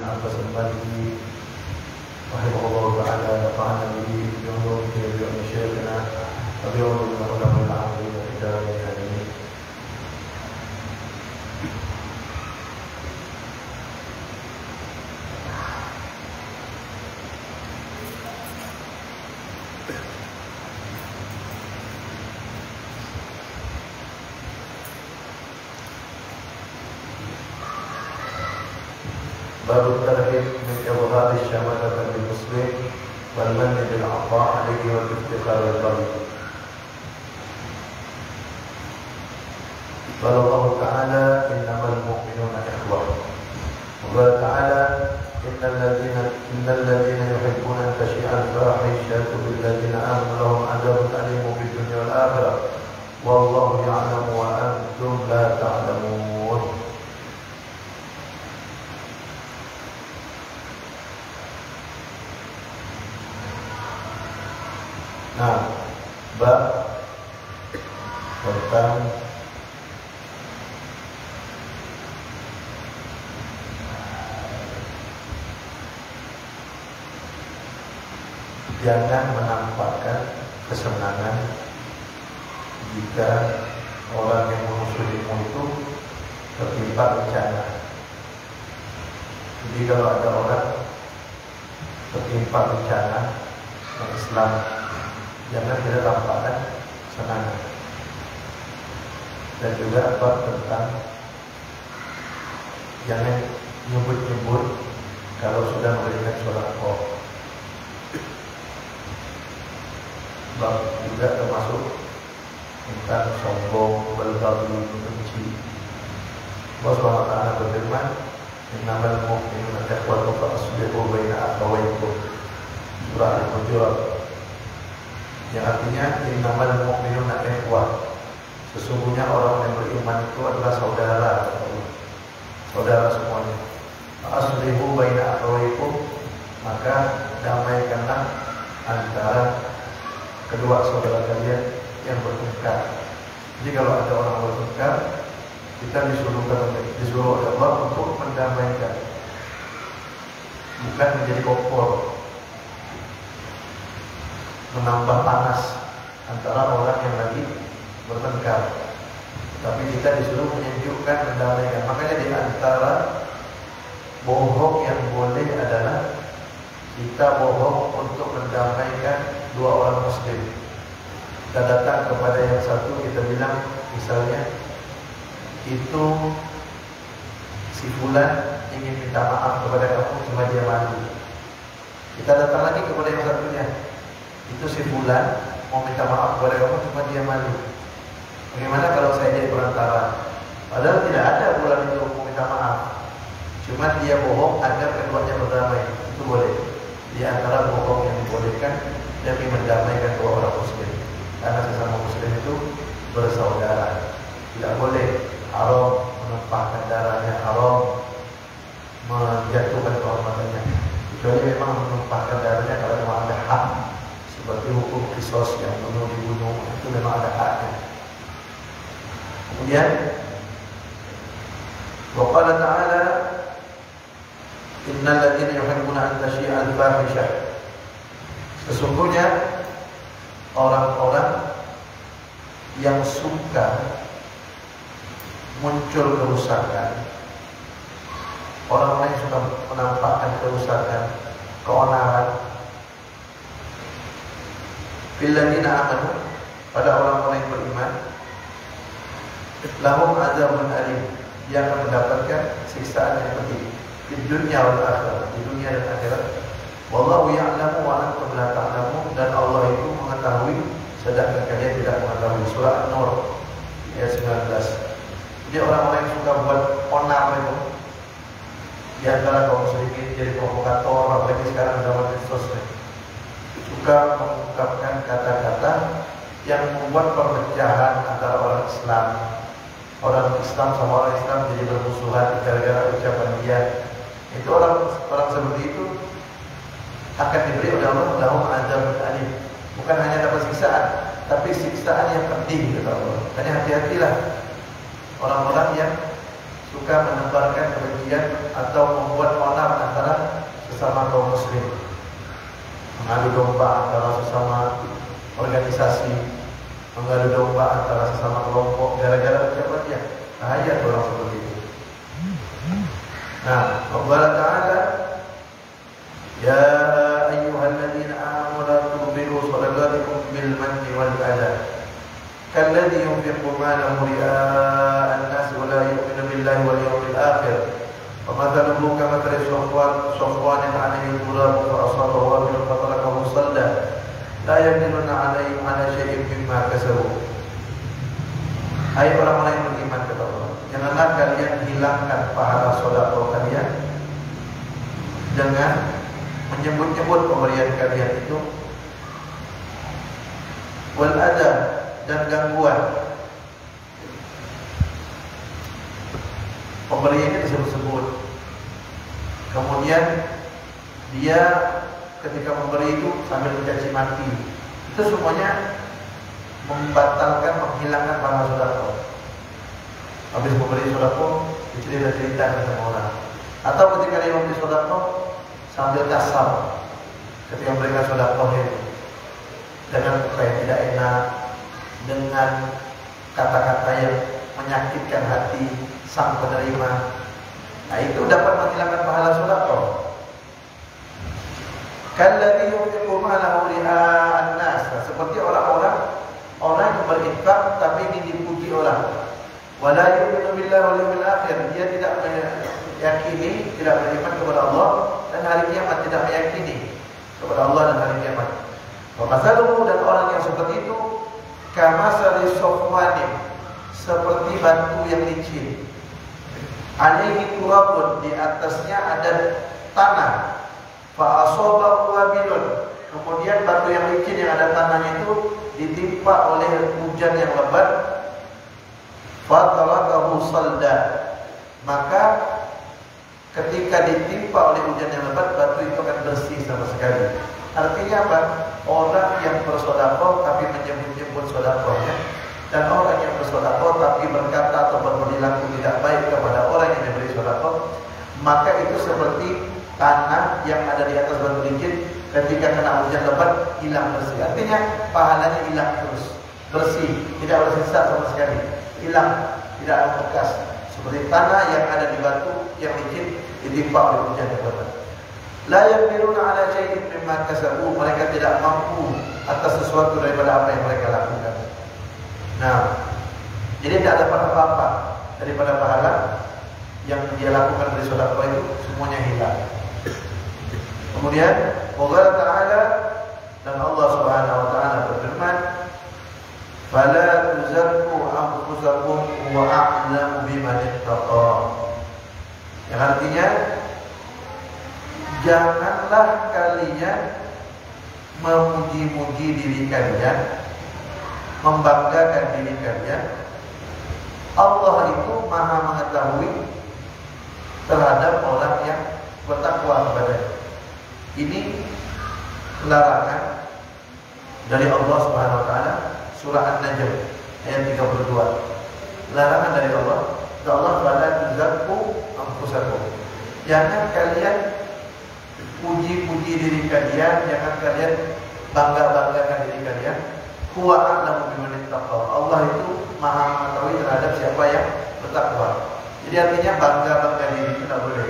Abbas al-Maliki rahimahullah ta'ala nafa'ana bihi bi ulumuhi wa bi masyayikhina wa bi ulumil ulama al-'amilin wa hidayah al-'alamin. باب الترغيب من إظهار الشماتة للمسلم والمن بالعطاء عليه والافتخار بالبغي. قال الله تعالى إنما المؤمنون إخوة. وقال تعالى إن الذين يحبون أن تشيع الفاحشة بالذين آمنوا لهم عذاب أليم في الدنيا والآخرة والله يعلم وأنتم لا تعلمون. Nah, bab tentang jangan menampakkan kesenangan jika orang yang memusuhimu itu tertimpa bencana. Jadi kalau ada orang tertimpa bencana yang Islam, jangan kita tampakkan senang. Dan juga apa tentang jangan nyebut-nyebut kalau sudah memberikan surat kok. Bab juga termasuk tentang sombong, berbagi, benci. Allah SWT berfirman, innamal mu'minuna ikhwatun fa'aslihu baina akhawaykum. Surah Al-Hujurat. Yang artinya innamal mu'minuna ikhwah. Sesungguhnya orang yang beriman itu adalah saudara, saudara semuanya. Aslihu baina akhawaykum, maka damaikanlah antara kedua saudara kalian yang bertengkar. Jadi kalau ada orang bertengkar, kita disuruh oleh Allah untuk mendamaikan, bukan menjadi kompor, menambah panas antara orang yang lagi bertengkar. Tapi kita disuruh menyejukkan, mendamaikan. Makanya di antara bohong yang boleh adalah kita bohong untuk mendamaikan dua orang muslim. Kita datang kepada yang satu, kita bilang misalnya itu si fulan ingin minta maaf kepada kamu, cuma dia malu. Kita datang lagi kepada yang satunya, itu si fulan mau minta maaf kepada kamu, cuma dia malu. Bagaimana kalau saya jadi perantara? Padahal tidak ada bulan itu mau minta maaf, cuma dia bohong agar keduanya berdamai. Itu boleh. Di antara bohong yang dibolehkan demi mendamaikan dua orang muslim, karena sesama muslim itu bersaudara. Tidak boleh haram menumpahkan darahnya, haram menjatuhkan kehormatannya, kecuali memang menumpahkan darahnya kalau memang ada hak, seperti hukum qisas yang bunuh dibunuh, itu memang ada haknya. Kemudian waqala ta'ala innal ladzina yuhibbuna an tashi'a al-fahishah. Sesungguhnya orang-orang yang suka muncul kerusakan, orang-orang yang suka menampakkan kerusakan, keonaran, fil ladzina amanu, pada orang-orang yang beriman, lahum azabun alim, yang akan mendapatkan siksaan yang pedih di dunia wal akhirat, di dunia dan akhirat. Wallahu ya'lamu wa antum la ta'lamun, dan Allah itu mengetahui sedangkan kalian tidak mengetahui. Surah An-Nur ayat 19. Jadi orang-orang yang suka buat onar itu di antara kaum muslimin, jadi provokator, apalagi sekarang zaman medsos, suka mengungkapkan kata-kata yang membuat perpecahan antara orang Islam. Orang Islam sama orang Islam jadi bermusuhan gara-gara ucapan dia. Itu orang seperti itu akan diberi oleh Allah lahum azabun alim. Bukan hanya dapat siksaan, tapi siksaan yang pedih, kata Allah. Dan hati-hatilah orang-orang yang suka menebarkan kebencian atau membuat onar antara mengadu domba antara sesama organisasi, mengadu domba antara sesama kelompok gara-gara ucapan dia. Bahaya orang seperti itu. Nah, Allah Ta'ala, ya ayyuhalladzina amanu la tubtilu shadaqatikum bil manni wal adha kalladzi yunfiqu malahu ria'an nas wa la yu'minu billahi wal yawmil akhir wa mathaluhu kamathali safwanin 'alayhi turabun fa asabahu wabilun fatarakahu salda la yaqdiruna 'alaihi 'ala syai'in mimma kasabu. Hai orang-orang yang beriman kepada Allah, janganlah kalian hilangkan pahala sedekah kalian dengan menyebut-nyebut pemberian kalian itu wal adha, dan gangguan. Pemberiannya disebut-sebut. Kemudian dia ketika memberi itu sambil mencaci maki. Itu semuanya membatalkan, menghilangkan pahala sedekah. Habis memberi sedekah, dicerita-ceritakan sama orang. Atau ketika dia memberi sedekah sambil kasar, ketika memberikan sedekah itu dengan kata yang tidak enak, dengan kata-kata yang menyakitkan hati sang penerima. Nah, itu dapat menghilangkan pahala sedekah. Kalladzi yunfiqu malahu ria'an nas, seperti orang yang berinfak tapi ingin dipuji orang. Wala yu'minu billahi wal yawmil akhir, dia tidak meyakini, tidak beriman kepada Allah dan hari kiamat, tidak meyakini kepada Allah dan hari kiamat. Wa masaluhu, dan orang yang seperti itu kamasali safwanin, seperti batu yang licin. Alaihi turabun, di atasnya ada tanah. Fa asabahu wabilun, kemudian batu yang licin yang ada tanahnya itu ditimpa oleh hujan yang lebat. Fatarakahu salda, maka ketika ditimpa oleh hujan yang lebat, batu itu akan bersih sama sekali. Artinya apa? Orang yang bersedekah tapi menyebut-nyebut sedekahnya, dan orang yang bersedekah tapi berkata atau berperilaku tidak baik kepada orang yang diberi sedekah, maka itu seperti tanah yang ada di atas batu licin, ketika kena hujan lebat hilang bersih. Artinya pahalanya hilang terus, bersih, tidak bersisa sama sekali, hilang, tidak ada bekas, seperti tanah yang ada di batu yang licin ditimpa oleh hujan yang lebat. La yaqdiruna 'ala syai'in mimma kasabu, mereka tidak mampu atas sesuatu daripada apa yang mereka lakukan. Nah, jadi tidak dapat apa-apa daripada pahala yang dia lakukan dari sedekah itu, semuanya hilang. Kemudian Allah Ta'ala, dan Allah Subhanahu wa Ta'ala berfirman, fala tuzakku anfusakum wa a'lamu biman ittaqa, yang artinya janganlah kalian memuji-muji diri kalian, membanggakan diri kalian. Allah itu maha mengetahui terhadap orang yang bertakwa kepadanya. Ini larangan dari Allah Subhanahu wa Ta'ala, surah An-Najm ayat 32. Larangan dari Allah, fala tuzakku anfusakum, jangan kalian puji-puji diri kalian, jangan kalian bangga-banggakan diri kalian. Huwa a'lamu biman ittaqa, Allah itu maha mengetahui terhadap siapa yang bertakwa. Jadi artinya bangga-bangga diri itu tidak boleh,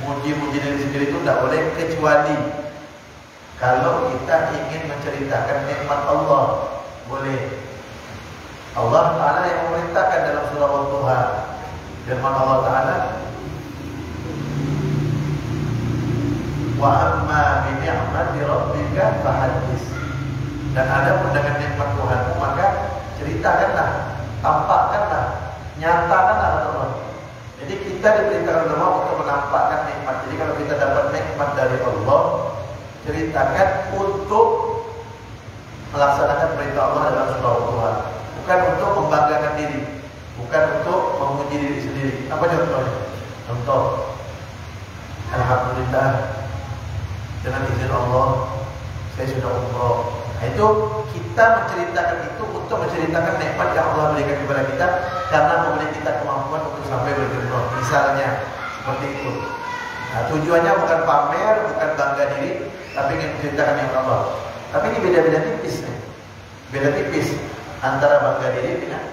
muji-muji diri sendiri itu tidak boleh, kecuali kalau kita ingin menceritakan nikmat Allah, boleh. Allah Ta'ala yang memerintahkan dalam surah Al-Duha, firman Allah Ta'ala, wa amma bi ni'mati rabbika fahaddits, dan ada pun dengan nikmat Tuhanmu maka ceritakanlah, tampakkanlah, nyatakanlah Allah. Jadi kita diperintahkan Allah untuk menampakkan nikmat. Jadi kalau kita dapat nikmat dari Allah, ceritakan untuk melaksanakan perintah Allah dalam surah Al-Duha, bukan untuk membanggakan diri, bukan untuk memuji diri sendiri. Apa contohnya? Contoh, alhamdulillah, dengan izin Allah saya sudah umroh. Nah, itu kita menceritakan itu untuk menceritakan nikmat yang Allah berikan kepada kita, karena memberi kita kemampuan untuk sampai berumrah. Misalnya seperti itu. Nah, tujuannya bukan pamer, bukan bangga diri, tapi ingin menceritakan nikmat Allah. Tapi ini beda-beda tipis nih. Beda tipis antara bangga diri dengan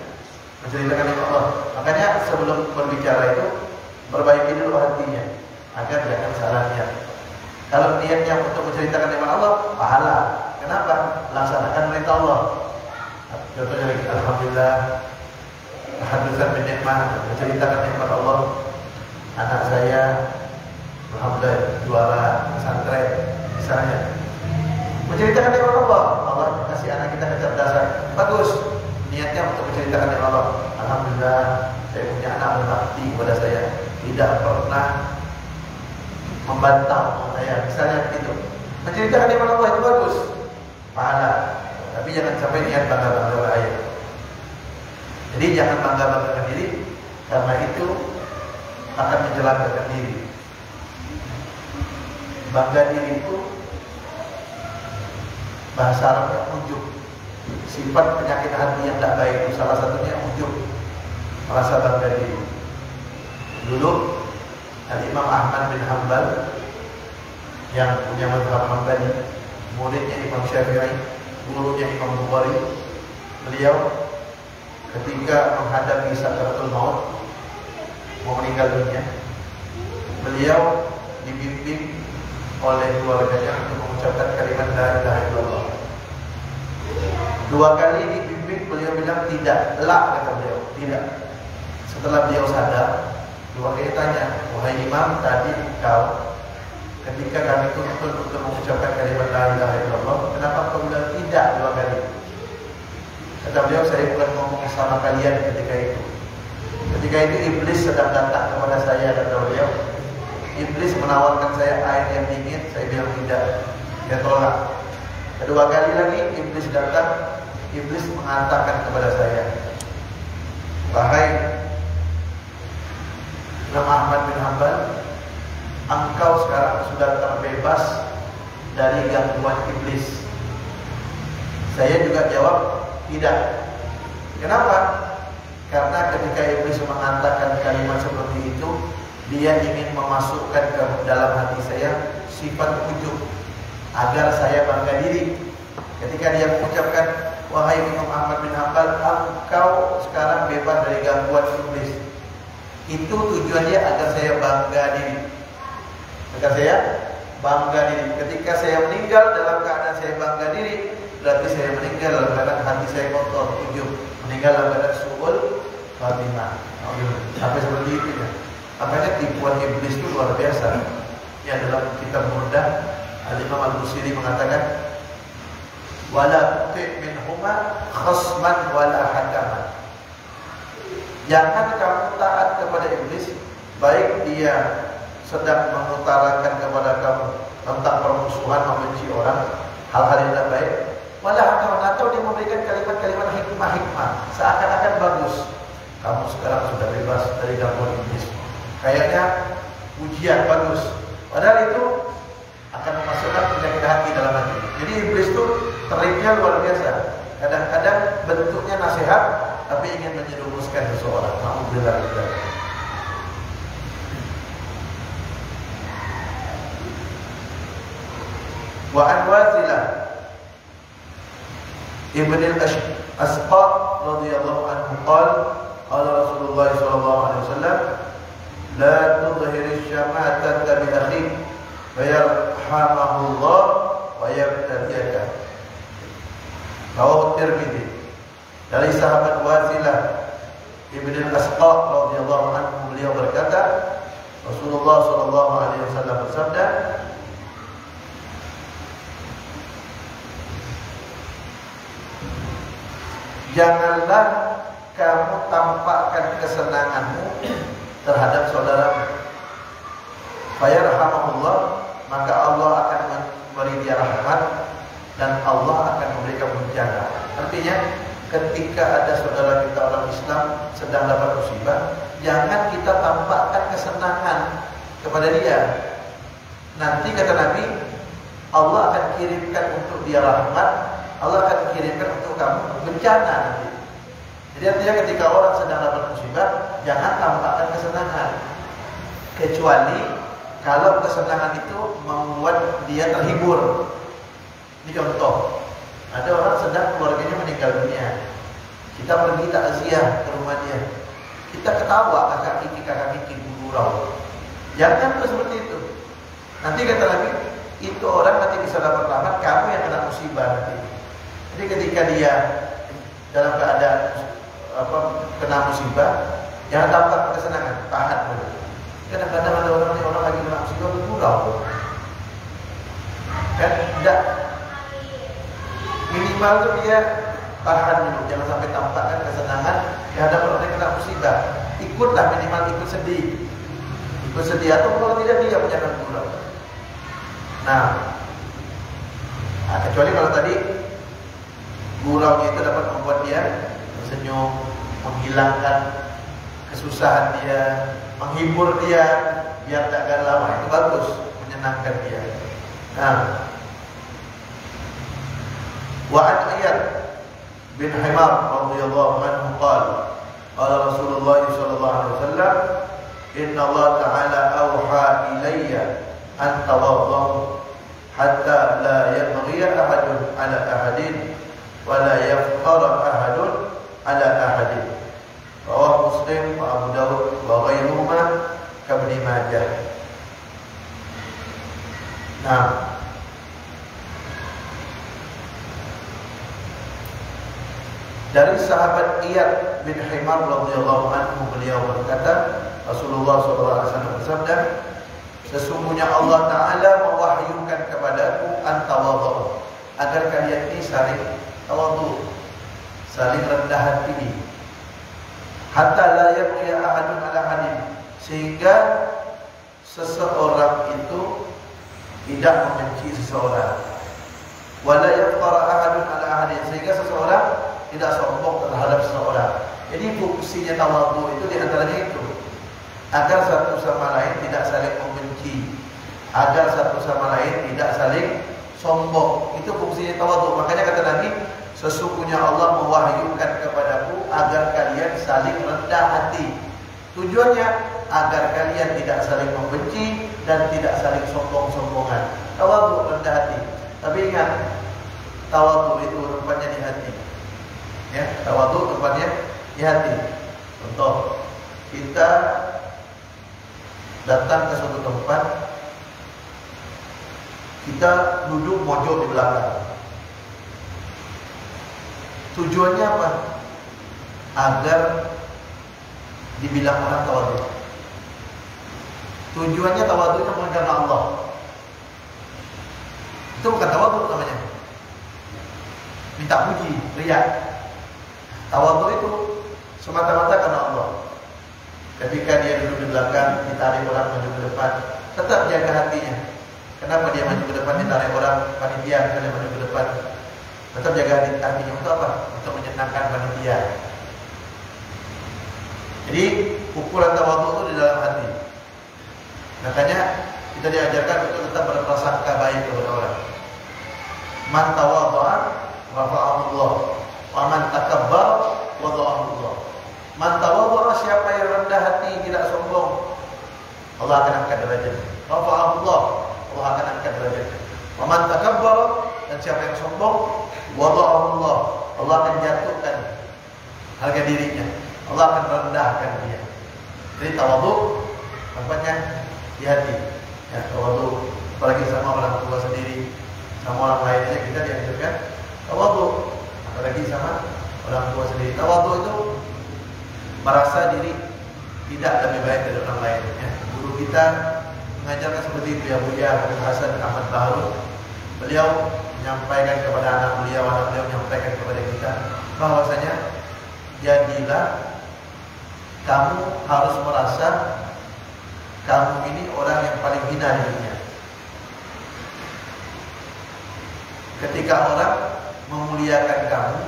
menceritakan nikmat Allah. Makanya sebelum berbicara itu perbaiki dulu hatinya agar jangan salah niat. Kalau niatnya untuk menceritakan nikmat Allah, pahala. Kenapa? Laksanakan perintah Allah. Contohnya lagi, alhamdulillah, haditsan bin nikmah, menceritakan nikmat Allah. Anak saya alhamdulillah juara pesantren misalnya. Menceritakan nikmat Allah, Allah kasih anak kita kecerdasan. Bagus. Niatnya untuk menceritakan nikmat Allah. Alhamdulillah, saya punya anak berbakti kepada saya, tidak pernah membantah saya, misalnya begitu. Menceritakan nikmat Allah itu bagus, pahala. Tapi jangan sampai niat bangga-bangga bahaya. Jadi jangan bangga-banggakan diri, karena itu akan menjelakakan diri. Bangga diri itu bahasa Arabnya ujub. Sifat penyakit hati yang tidak baik itu salah satunya ujub, merasa bangga diri. Dulu Al-Imam Ahmad bin Hanbal yang punya mazhab Hambali, muridnya Imam Syafi'i, gurunya Imam Bukhari, beliau ketika menghadapi sakaratul maut, mau meninggal dunia, beliau dibimbing oleh keluarganya untuk mengucapkan kalimat la ilaha illallah. 2 kali dibimbing, beliau bilang tidak, kata beliau, tidak. Setelah beliau sadar, 2 kali tanya, wahai imam, tadi engkau ketika kami tuntut untuk mengucapkan kalimat la ilaha illallah, kenapa kau bilang tidak 2 kali? Kata beliau, saya bukan ngomong sama kalian ketika itu. Ketika itu iblis sedang datang kepada saya, kata beliau. Iblis menawarkan saya air yang dingin, saya bilang tidak, dia tolak. Kedua kali lagi iblis datang, iblis mengatakan kepada saya, wahai Imam Ahmad bin Hanbal, engkau sekarang sudah terbebas dari gangguan iblis. Saya juga jawab tidak. Kenapa? Karena ketika iblis mengatakan kalimat seperti itu, dia ingin memasukkan ke dalam hati saya sifat ujub agar saya bangga diri. Ketika dia mengucapkan, wahai Imam Ahmad bin Hanbal, engkau sekarang bebas dari gangguan iblis, itu tujuannya agar saya bangga diri. Agar saya bangga diri. Ketika saya meninggal dalam keadaan saya bangga diri, berarti saya meninggal dalam keadaan hati saya kotor, ujub, meninggal dalam keadaan su'ul khatimah. Sampai seperti itu ya. Makanya tipuan iblis itu luar biasa. Ya, dalam kitab Murdah, Al-Imam Al-Busiri mengatakan, wala tuti' minhuma khasman wala hakaman. Jangan kamu taat kepada iblis, baik dia sedang mengutarakan kepada kamu tentang permusuhan, membenci orang, hal-hal yang tidak baik, wala hakaman, atau dia memberikan kalimat-kalimat hikmah-hikmah seakan-akan bagus. Kamu sekarang sudah bebas dari gangguan iblis. Kayaknya ujian bagus, padahal itu akan memasukkan penyakit hati dalam hati. Jadi iblis itu teriknya luar biasa. Kadang-kadang bentuknya nasihat, tapi ingin menjerumuskan seseorang. Alhamdulillah. Wa an Wazilah Ibn al-Asqa radhiyallahu anhu qala qala Rasulullah sallallahu alaihi wasallam, la tudhhir asy-syamata bi akhi fayarhamahullah wa yabtaliyaka. Rawahu Tirmidzi. Dari sahabat Wazilah Ibn al-Asqa radhiyallahu anhu, beliau berkata, Rasulullah sallallahu alaihi wasallam bersabda, janganlah kamu tampakkan kesenanganmu terhadap saudaramu. Fayarhamahullah, maka Allah akan memberi dia rahmat dan Allah akan memberikan bencana. Artinya, ketika ada saudara kita orang Islam sedang dapat musibah, jangan kita tampakkan kesenangan kepada dia. Nanti kata Nabi, Allah akan kirimkan untuk dia rahmat, Allah akan kirimkan untuk kamu bencana nanti. Jadi artinya ketika orang sedang dapat musibah, jangan tampakkan kesenangan. Kecuali kalau kesenangan itu membuat dia terhibur. Ini contoh, ada orang sedang keluarganya meninggal dunia, kita pergi takziah ke rumah dia, kita ketawa kakak kiki gurau. Jangan tuh seperti itu. Nanti kata Nabi, itu orang nanti bisa dapat rahmat, kamu yang kena musibah nanti. Jadi ketika dia dalam keadaan kena musibah, jangan tampak kesenangan, tahan dulu. Kadang-kadang ada orang lagi kena musibah bergurau, kan? Tidak, minimal tuh dia tahan dulu, jangan sampai tampakkan kesenangan di hadapan orang yang kena musibah. Ikutlah, minimal ikut sedih, atau kalau tidak dia jangan gurau. Nah, kecuali kalau tadi guraunya itu dapat membuat dia tersenyum, menghilangkan kesusahan dia, menghibur dia biar tak galau, itu bagus, menyenangkan dia. Nah, wa an Iyad bin Himar radhiyallahu anhu qala Rasulullah sallallahu alaihi wasallam, inna Allah ta'ala awha ilayya an tawaddu hatta la yabghiya ahadun ala ahadin wa la yafqara ahadun ala ahadin. Rawah Muslim wa Abu Dawud wa ghairuhuma ka Ibnu Majah. Nah, dari sahabat Iyad bin Himar radhiyallahu anhu, beliau berkata, Rasulullah SAW bersabda, sesungguhnya Allah Ta'ala mewahyukan kepadaku antawadhu, agar kalian ini saling tawadhu, saling rendah hati, hatta la yabghiya ahadun ala ahadin, sehingga seseorang itu tidak membenci seseorang, wala yafqara ahadun ala ahadin, sehingga seseorang tidak sombong terhadap seseorang. Jadi fungsinya tawadhu itu diantaranya itu, agar satu sama lain tidak saling membenci, agar satu sama lain tidak saling sombong. Itu fungsinya tawadhu. Makanya kata Nabi, sesungguhnya Allah mewahyukan kepadaku agar kalian saling rendah hati. Tujuannya agar kalian tidak saling membenci dan tidak saling sombong-sombongan. Tawadhu, rendah hati. Tapi ingat, tawadhu itu tempatnya di hati. Ya, tawadhu tempatnya di hati. Contoh, kita datang ke suatu tempat, kita duduk mojok di belakang. Tujuannya apa? Agar dibilang orang tawadhu. Tujuannya tawadhu itu bukan karena Allah. Itu bukan tawadhu namanya. Minta puji, riya. Tawadhu itu semata-mata karena Allah. Ketika dia duduk di belakang, ditarik orang maju ke depan, tetap jaga hatinya. Kenapa dia maju ke depan, ditarik orang panitia karena maju ke depan? Tetap jaga hatinya. Untuk apa? Untuk menyenangkan panitia. Jadi ukuran tawadhu itu di dalam hati. Makanya kita diajarkan untuk tetap berprasangka baik kepada orang. Man tawadha'a rafa'ahu Allah, wa man takabbara wada'ahu Allah. Man tawadha'a, siapa yang rendah hati, tidak sombong, Allah akan angkat derajatnya. Rafa'ahu Allah, Allah akan angkat derajatnya. Wa man takabbara, dan siapa yang sombong, wada'ahu Allah, Allah akan jatuhkan harga dirinya. Allah akan rendahkan dia. Jadi tawadhu tempatnya di hati. Ya, tawadhu apalagi sama orang tua sendiri, sama orang lainnya kita dianjurkan tawadhu, apalagi sama orang tua sendiri. Tawadhu itu merasa diri tidak lebih baik dari orang lain. Ya. Guru kita mengajarkan seperti itu, ya Buya Habib Hasan Ahmad Baharun. Beliau menyampaikan kepada anak beliau menyampaikan kepada kita bahwasanya jadilah kamu harus merasa kamu ini orang yang paling hina di dunia. Ketika orang memuliakan kamu,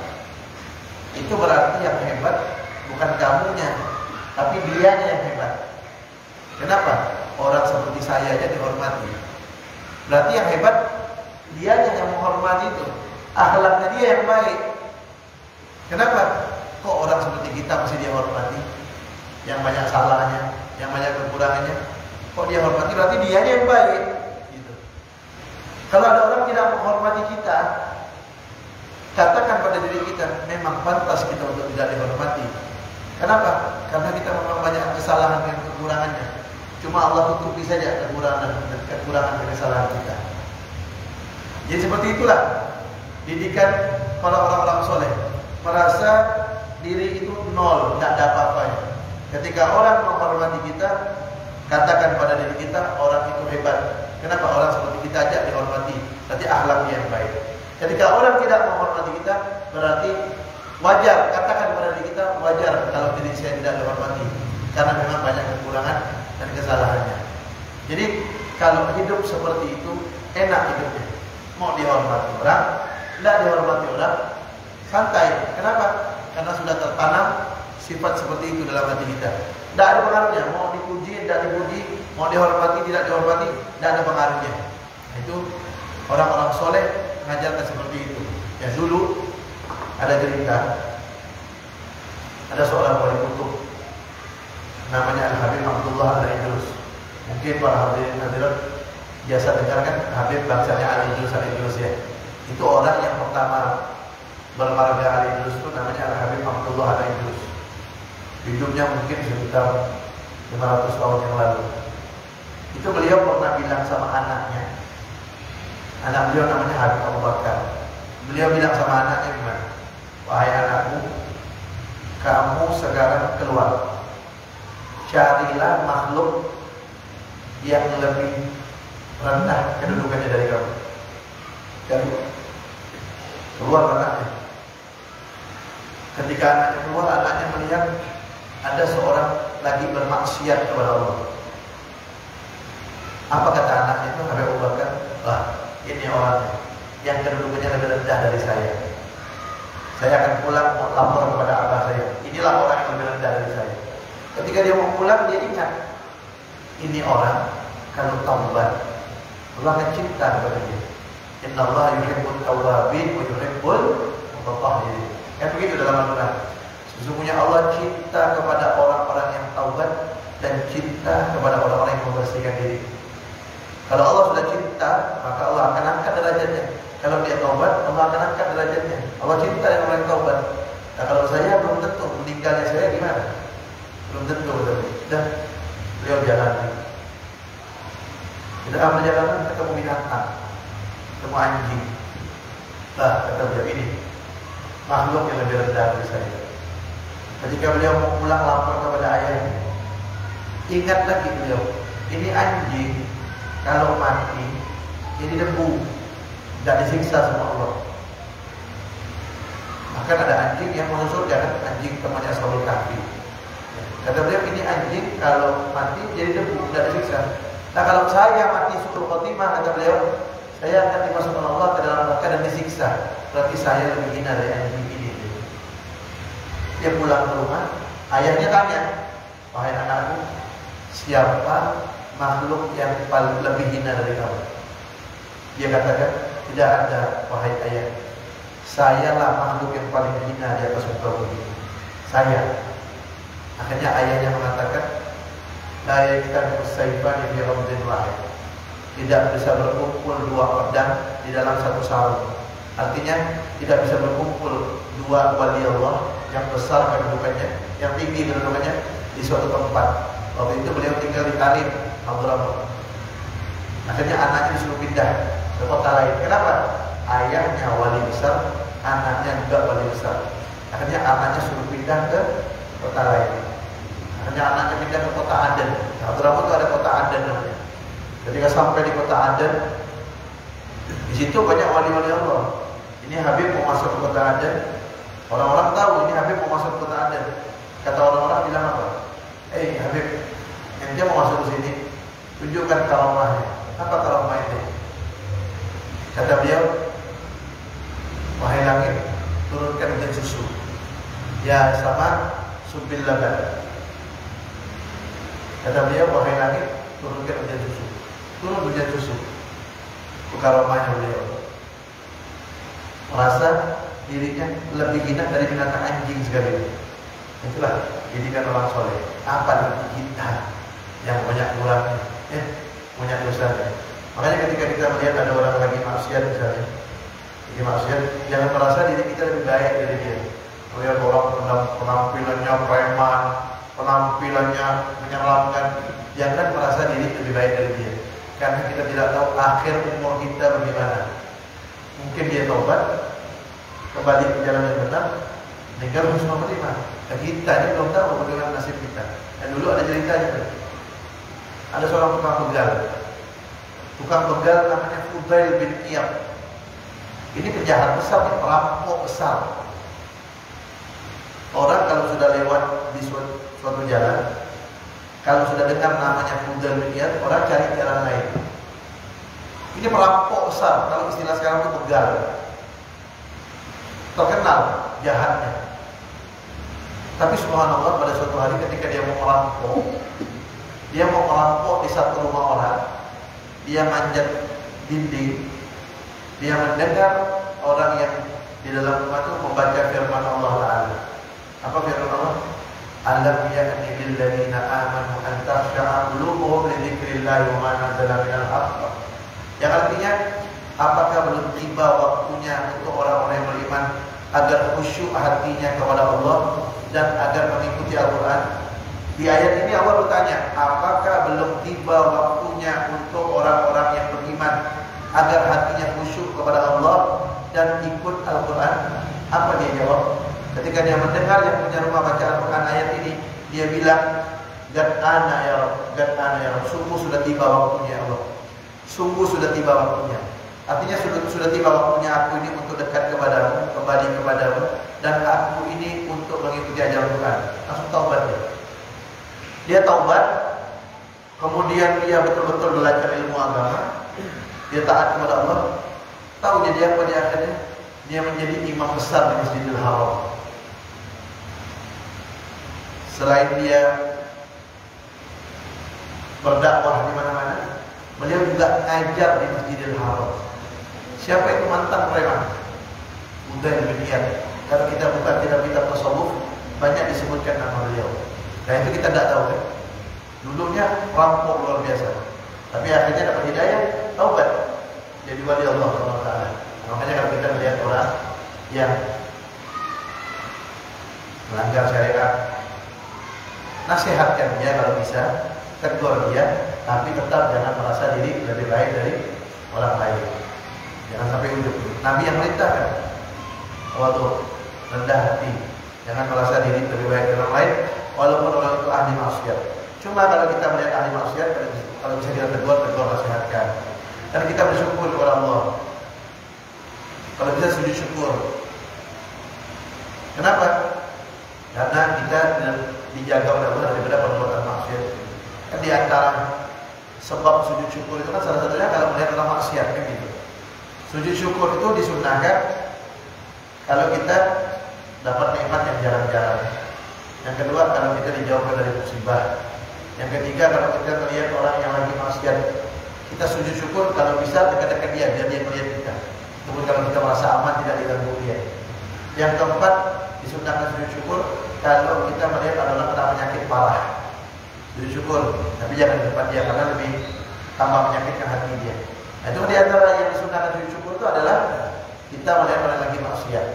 itu berarti yang hebat bukan kamunya, tapi dianya yang hebat. Kenapa? Orang seperti saya aja dihormati. Berarti yang hebat dianya yang menghormati itu. Akhlaknya dia yang baik. Kenapa? Kok orang seperti kita mesti dihormati? Yang banyak salahnya, yang banyak kekurangannya. Kok dia hormati? Berarti dia yang baik. Gitu. Kalau ada orang tidak menghormati kita, katakan pada diri kita, memang pantas kita untuk tidak dihormati. Kenapa? Karena kita memang banyak kesalahan dan kekurangannya. Cuma Allah tutupi saja kekurangan dan kesalahan kita. Jadi seperti itulah didikan para orang-orang soleh. Merasa diri itu nol, tidak ada apa-apanya. Ketika orang menghormati kita, katakan pada diri kita, orang itu hebat. Kenapa? Orang seperti kita aja dihormati. Berarti akhlaknya yang baik. Ketika orang tidak menghormati kita, berarti wajar. Katakan pada diri kita, wajar kalau diri saya tidak dihormati, karena memang banyak kekurangan dan kesalahannya. Jadi kalau hidup seperti itu, enak hidupnya. Mau dihormati orang, tidak dihormati orang, santai. Kenapa? Karena sudah tertanam sifat seperti itu dalam hati kita. Tidak ada pengaruhnya. Mau dipuji, tidak dipuji, mau dihormati, tidak dihormati, tidak ada pengaruhnya. Itu orang-orang soleh mengajarkan seperti itu. Ya dulu ada cerita, ada seorang wali kutub namanya Al-Habib Abdullah Al-Idrus. Mungkin para hadirin hadirat biasa dengarkan Habib bangsanya Al-Idrus ya. Itu orang yang pertama bermarga Al-Idrus itu namanya Al-Habib Abdullah Al-Idrus. Hidupnya mungkin sekitar 500 tahun yang lalu. Itu beliau pernah bilang sama anaknya. Anak beliau namanya Habib Abu Bakar. Beliau bilang sama anaknya gimana? Wahai anakku, kamu sekarang keluar, carilah makhluk yang lebih rendah kedudukannya dari kamu. Jadi keluar anaknya. Ketika anaknya keluar, anaknya melihat ada seorang lagi bermaksiat kepada Allah. Apa kata anaknya itu? Habib Abu Bakar, wah ini orangnya yang kedudukannya lebih rendah dari saya. Saya akan pulang mau lapor kepada abah saya. Inilah orang yang lebih rendah dari saya. Ketika dia mau pulang, dia ingat ini orang kalau taubat, Allah akan cinta kepada dia. Inna Allah yuhibbul tawwabin wa yuhibbul mutatahhirin. Kan begitu dalam Al-Quran. Sesungguhnya Allah cinta kepada orang-orang yang taubat dan cinta kepada orang-orang yang membersihkan diri. Kalau Allah sudah cinta, maka Allah akan angkat derajatnya. Kalau dia taubat, Allah akan angkat derajatnya. Allah cinta dengan orang yang taubat. Nah kalau saya belum tentu, meninggalnya saya gimana? Belum tentu betul. Dan beliau jalan. Di dalam perjalanan ketemu binatang, ketemu anjing. Lah kata beliau, ini makhluk yang lebih rendah dari saya. Ketika beliau mau pulang lapor kepada ayahnya, ingat lagi beliau, ini anjing kalau mati jadi debu, tidak disiksa sama Allah. Bahkan ada anjing yang masuk surga, anjing temannya Ashabul Kahfi. Kata beliau, ini anjing kalau mati jadi debu, tidak disiksa. Nah kalau saya mati suul khotimah, kata beliau, saya akan dimasukkan Allah ke dalam neraka dan disiksa. Berarti saya lebih hina dari anjing ini. Dia pulang ke rumah, ayahnya tanya, wahai anakku, siapa makhluk yang paling lebih hina dari kamu? Dia katakan, tidak ada, wahai ayah. Sayalah makhluk yang paling hina di atas muka bumi. Saya. Akhirnya ayahnya mengatakan, la yaktabu sayfani fi ramdin wahid. Tidak bisa berkumpul dua pedang di dalam satu sarung. Artinya tidak bisa berkumpul dua wali Allah yang besar kedudukannya, yang tinggi kedudukannya di suatu tempat. Waktu itu beliau tinggal di Tarim, Abdurrahman. Akhirnya anaknya disuruh pindah ke kota lain. Kenapa? Ayahnya wali besar, anaknya juga wali besar. Akhirnya anaknya suruh pindah ke kota lain. Akhirnya anaknya pindah ke kota Aden. Abdurrahman itu ada kota Aden namanya. Ketika sampai di kota Aden, di situ banyak wali-wali Allah. Ini Habib mau masuk ke kota Aden. Orang-orang tahu ini Habib mau masuk ke kota Aden. Kata orang-orang bilang apa? Habib, ente mau masuk ke sini, tunjukkan karamahnya. Apa karamah itu? Kata beliau, wahai langit, turunkan hujan susu. Ya sama subil laban. Kata beliau, wahai langit, turunkan hujan susu. Turun hujan susu. Karamahnya beliau. Merasa dirinya lebih hina dari binatang anjing sekali. Itulah didikan orang soleh. Apa nanti kita yang banyak kurangnya? punya dosanya. Makanya ketika kita melihat ada orang lagi maksiat misalnya, lagi maksiat, jangan merasa diri kita lebih baik dari dia. Melihat orang penampilannya preman, penampilannya menyeramkan, jangan merasa diri lebih baik dari dia. Karena kita tidak tahu akhir umur kita bagaimana. Mungkin dia taubat, kembali ke jalan yang benar, tinggal husnul khotimah. Dan kita ini belum tahu bagaimana nasib kita. Dan dulu ada ceritanya. Ada seorang tukang begal. Tukang begal namanya Fudail bin Iyad. Ini penjahat besar, perampok besar. Orang kalau sudah lewat di suatu jalan, kalau sudah dengar namanya Fudail bin Iyad, orang cari jalan lain. Ini perampok besar, kalau istilah sekarang itu begal. Terkenal jahatnya. Tapi subhanallah pada suatu hari ketika dia mau merampok di satu rumah orang, dia manjat dinding, dia mendengar orang yang di dalam rumah itu membaca firman Allah Ta'ala. Apa firman Allah? Alam ya'ni lil ladzina amanu an takhsha'a qulubuhum li dzikrillahi wa ma nazala minal haqq. Yang artinya, apakah belum tiba waktunya untuk orang-orang yang beriman agar khusyuk hatinya kepada Allah dan agar mengikuti Al-Quran? Di ayat ini Allah bertanya, apakah belum tiba waktunya untuk orang-orang yang beriman agar hatinya khusyuk kepada Allah dan ikut Al-Quran? Apa dia jawab? Ketika dia mendengar yang punya rumah baca Al-Quran ayat ini, dia bilang, Gad ana ya Rabb, sungguh sudah tiba waktunya ya Allah. Sungguh sudah tiba waktunya. Artinya sudah tiba waktunya aku ini untuk dekat kepadamu, kembali kepadamu, dan aku ini untuk mengikuti ajaran Tuhan. Langsung taubat dia. Dia taubat, kemudian dia betul-betul belajar ilmu agama, dia taat kepada Allah. Tahu jadi apa di akhirnya? Dia menjadi imam besar di Masjidil Haram. Selain dia berdakwah di mana-mana, beliau juga ngajar di Masjidil Haram. Siapa itu mantan preman? Fudail bin Iyad. Kalau kita buka kitab-kitab tasawuf, banyak disebutkan nama beliau. Nah itu kita tidak tahu kan. Dulunya rampok luar biasa, tapi akhirnya dapat hidayah, taubat, jadi wali Allah SWT. Makanya kalau kita melihat orang yang melanggar syariat, nasihatkan dia kalau bisa, tegur dia, tapi tetap jangan merasa diri lebih baik dari orang lain. Jangan sampai ujub. Nabi yang merintahkan waktu rendah hati, jangan merasa diri lebih baik dari orang lain, walaupun orang itu ahli maksiat. Cuma kalau kita melihat ahli maksiat, kalau bisa kita tegur, nasihatkan. Dan kita bersyukur kepada Allah. Kalau bisa sujud syukur. Kenapa? Karena kita dijaga oleh Allah daripada perbuatan maksiat. Kan di antara sebab sujud syukur itu kan salah satunya kalau melihat orang maksiat kan gitu. Sujud syukur itu disunnahkan kalau kita dapat nikmat yang jarang-jarang. Yang kedua kalau kita dijauhkan dari musibah. Yang ketiga kalau kita melihat orang yang lagi maksiat, kita sujud syukur kalau bisa dekat-dekat dia biar dia melihat kita. Kemudian kalau kita merasa aman tidak diganggu dia. Yang keempat disunnahkan sujud syukur kalau kita melihat ada orang kena penyakit parah. Sujud syukur, tapi jangan di depan dia karena lebih tambah menyakitkan hati dia. Nah, itu di antara yang disunnahkan sujud syukur itu adalah kita melihat orang lagi maksiat.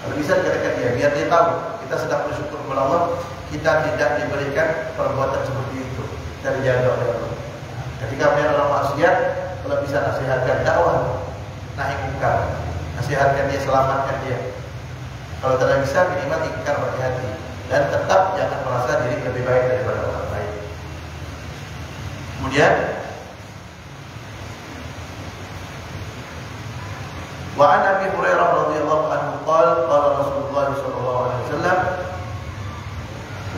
Kalau bisa dekat-dekat dia biar dia tahu kita sedang bersyukur kepada Allah, kita tidak diberikan perbuatan seperti itu. Kita dijaga oleh Allah. Ketika melihat orang maksiat, kalau bisa nasihatkan dakwah, nahi mungkar, nasihatkan dia, selamatkan dia. Kalau tidak bisa minimal ingkar pakai hati dan tetap jangan merasa diri lebih baik daripada orang lain. Kemudian wa an Abi Hurairah radhiyallahu anhu qala qala Rasulullah sallallahu alaihi wasallam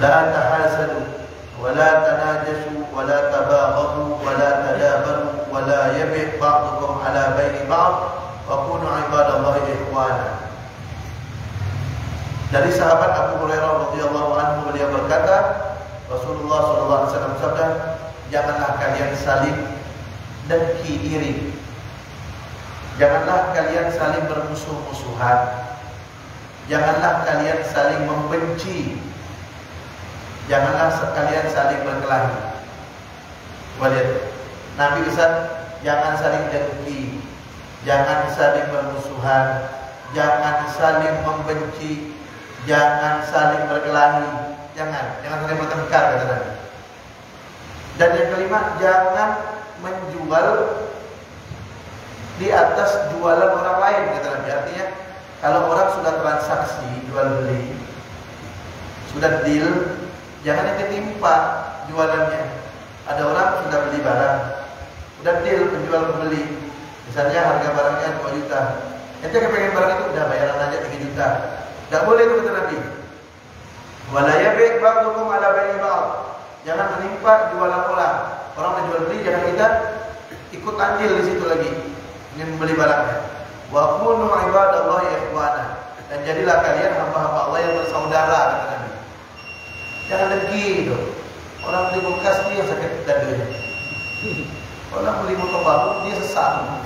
la tahasadu wa la tanajashu wa la tabaghadu wa la tadabaru wa la yabi' ba'dukum ala baini ba'd wa kunu ibadallahi ikhwana. Dari sahabat Abu Hurairah radhiyallahu anhu beliau berkata, Rasulullah sallallahu alaihi wasallam bersabda, janganlah kalian saling dengki iri. Janganlah kalian saling bermusuh-musuhan. Janganlah kalian saling membenci. Janganlah kalian saling berkelahi. Lihat, Nabi pesan jangan saling dengki, jangan saling bermusuhan, jangan saling membenci, jangan saling berkelahi, jangan saling bertengkar, kata Nabi. Dan yang kelima, jangan menjual di atas jualan orang lain, kata Nabi. Artinya kalau orang sudah transaksi jual beli, sudah deal, jangan ditimpa jualannya. Ada orang sudah beli barang, sudah deal penjual pembeli, misalnya harga barangnya 2 juta, ente kepengen barang itu udah bayaran aja 3 juta. Tidak boleh itu, kata Nabi. Wala yabi' ba'dukum ala bai'i ba'd. Jangan menimpa jualan orang. Orang menjual beli, jangan kita ikut andil di situ lagi, ingin membeli barangnya. Wa kunu ibadallahi ikhwana. Dan jadilah kalian hamba-hamba Allah yang bersaudara, kata Nabi. Jangan dengki itu. Orang beli kulkas dia sakit dadanya. Orang beli motor baru dia sesat.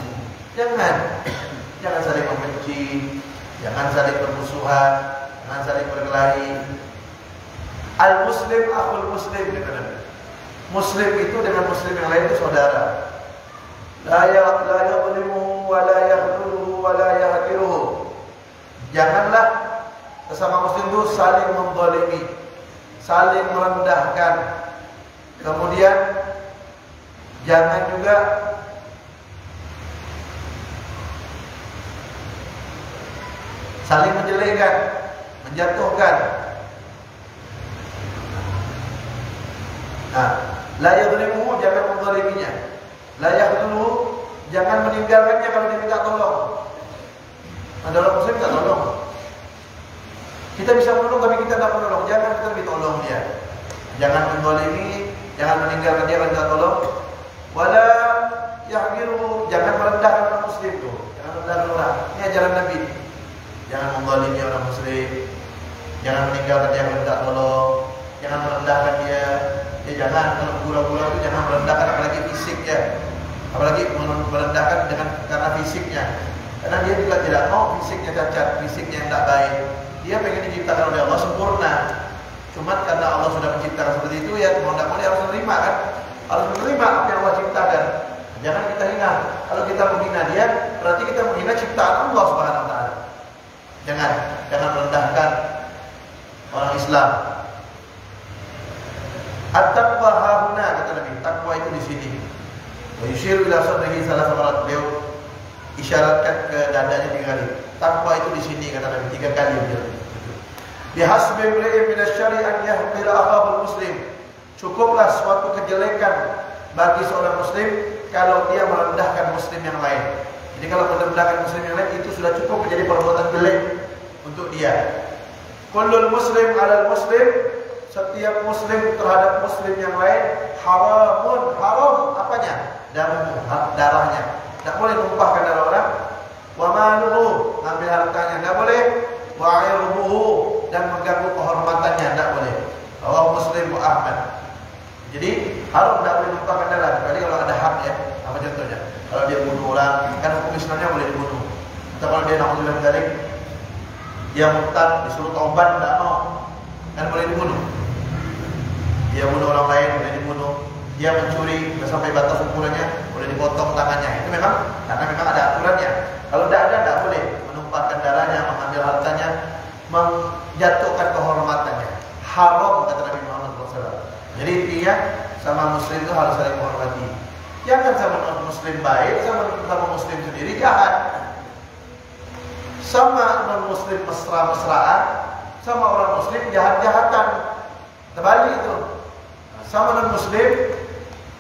Jangan saling membenci, jangan saling bermusuhan, jangan saling berkelahi. Al-Muslim akhul Muslim, kata Nabi. Muslim itu dengan Muslim yang lain itu saudara. La yadhlimuhu wa la yakhdhuluhu wa la yahqiruhu. Janganlah sesama Muslim itu saling menzalimi, saling merendahkan. Kemudian jangan juga saling menjelekkan, menjatuhkan. Nah, la yadhlimuhu, jangan menzaliminya. La yakhdhuluhu, jangan meninggalkannya kalau dia minta tolong. Ada orang Muslim minta tolong, kita bisa menolong tapi kita tidak menolong, jangan kita ditolong dia. Jangan menzalimi, jangan meninggalkan dia kalau minta tolong. Wala yahqiruhu, jangan merendahkan orang Muslim tuh, jangan merendahkan orang. Ini ajaran Nabi. Jangan menzalimi orang Muslim, jangan meninggalkan dia kalau minta tolong, jangan merendahkan dia. Ya jangan, kalau gula-gula itu jangan merendahkan, apalagi fisik ya. Apalagi merendahkan dengan karena fisiknya. Karena dia juga tidak mau fisiknya cacat, fisiknya yang tidak baik. Dia pengen diciptakan oleh Allah sempurna. Cuma karena Allah sudah menciptakan seperti itu, ya mau tidak mau dia harus menerima kan? Harus menerima apa yang Allah ciptakan. Jangan kita hina. Kalau kita menghina dia, berarti kita menghina ciptaan Allah Subhanahu wa taala. Jangan merendahkan orang Islam. At-taqwa hahuna, kata Nabi. Takwa itu di sini. Wa yushiru ila sadrihi salah samarat, beliau isyaratkan ke dadanya 3 kali. Takwa itu di sini, kata Nabi, 3 kali beliau. Bihasbi imri'in minasyari an yahqira akhahul muslim. Cukuplah suatu kejelekan bagi seorang muslim kalau dia merendahkan muslim yang lain. Jadi kalau merendahkan muslim yang lain itu sudah cukup menjadi perbuatan jelek untuk dia. Kullul muslim 'alal muslim, setiap muslim terhadap muslim yang lain haramun. Haram apanya? Darahnya. Tidak boleh numpahkan darah orang. Wa maluhu, ambil hartanya, tidak boleh. Wa 'irduhu, dan mengganggu kehormatannya, tidak boleh. Rawahu Muslim wa Ahmad. Jadi haram, tidak boleh numpahkan darah kecuali kalau ada hak ya. Apa contohnya? Kalau dia bunuh orang, kan hukum Islamnya boleh dibunuh. Atau kalau dia na'udzubillah dzalik, dia murtad, disuruh taubat, tidak mau, kan boleh dibunuh. Dia bunuh orang lain, boleh dibunuh. Dia mencuri sampai batas ukurannya, boleh dipotong tangannya. Itu memang karena memang ada aturannya. Kalau tidak ada, tidak boleh menumpahkan darahnya, mengambil hartanya, menjatuhkan kehormatannya. Haram, kata Nabi Muhammad SAW. Jadi intinya sama muslim itu harus saling menghormati. Jangan sama non-muslim baik, sama muslim sendiri jahat. Sama non-muslim mesra-mesraan, sama orang muslim jahat-jahatan. Terbalik itu. Sama non-muslim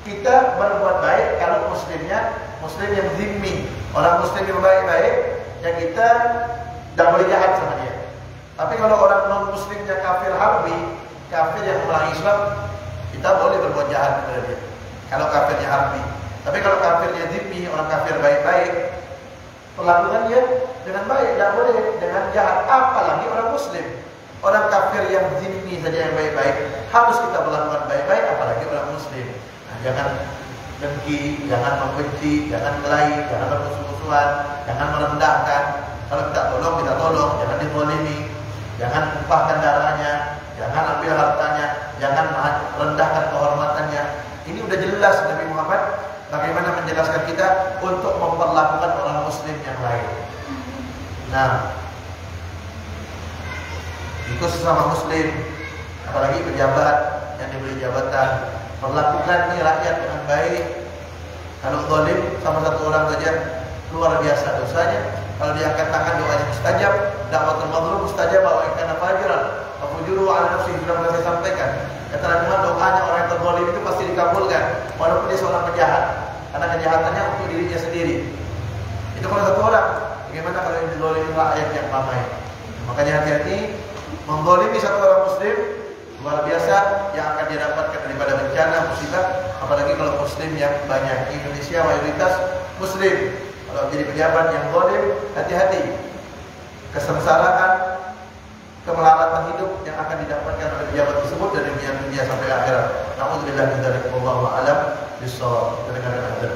kita berbuat baik kalau muslimnya muslim yang zimmi, orang muslim yang baik-baik, yang kita tidak boleh jahat sama dia. Tapi kalau orang non-muslimnya kafir harbi, kafir yang memerangi Islam, kita boleh berbuat jahat kepada dia. Kalau kafirnya harbi. Tapi kalau kafirnya zimmi, orang kafir baik-baik, perlakukan dia dengan baik, tidak boleh dengan jahat. Apalagi orang muslim. Orang kafir yang zimmi saja yang baik-baik harus kita perlakukan baik-baik, apalagi orang muslim. Nah, jangan dengki, jangan membenci, jangan kelahi, jangan bermusuh-musuhan, jangan merendahkan. Kalau kita tolong, jangan dizalimi, jangan tumpahkan darahnya, jangan ambil hartanya, jangan rendahkan kehormatannya, Ini udah jelas Nabi Muhammad bagaimana menjelaskan kita untuk memperlakukan orang muslim yang lain. Nah, itu sesama muslim, apalagi pejabat yang diberi jabatan, perlakukan nih rakyat dengan baik. Kalau zalim sama satu orang saja luar biasa dosanya. Kalau diangkat tangan doanya mustajab, dakwatul mazlum mustajab, wa in kana fajiran fa fujuru ala nafsihi, sudah saya sampaikan. Keterangan doanya orang yang terzalim itu pasti dikabulkan walaupun dia seorang penjahat, karena kejahatannya untuk dirinya sendiri. Itu kalau satu orang. Bagaimana kalau yang dizalimi rakyat yang ramai? Makanya hati-hati menzalimi satu orang muslim luar biasa yang akan didapatkan daripada bencana musibah, apalagi kalau muslim yang banyak. Indonesia mayoritas muslim. Kalau jadi pejabat yang zalim, hati-hati. Kesengsaraan, kemelaratan hidup yang akan didapatkan oleh pejabat tersebut dari dunia sampai akhirat. Nauzubillah min dzalik, wallahu a'lam bissawab. Dengarkan azan.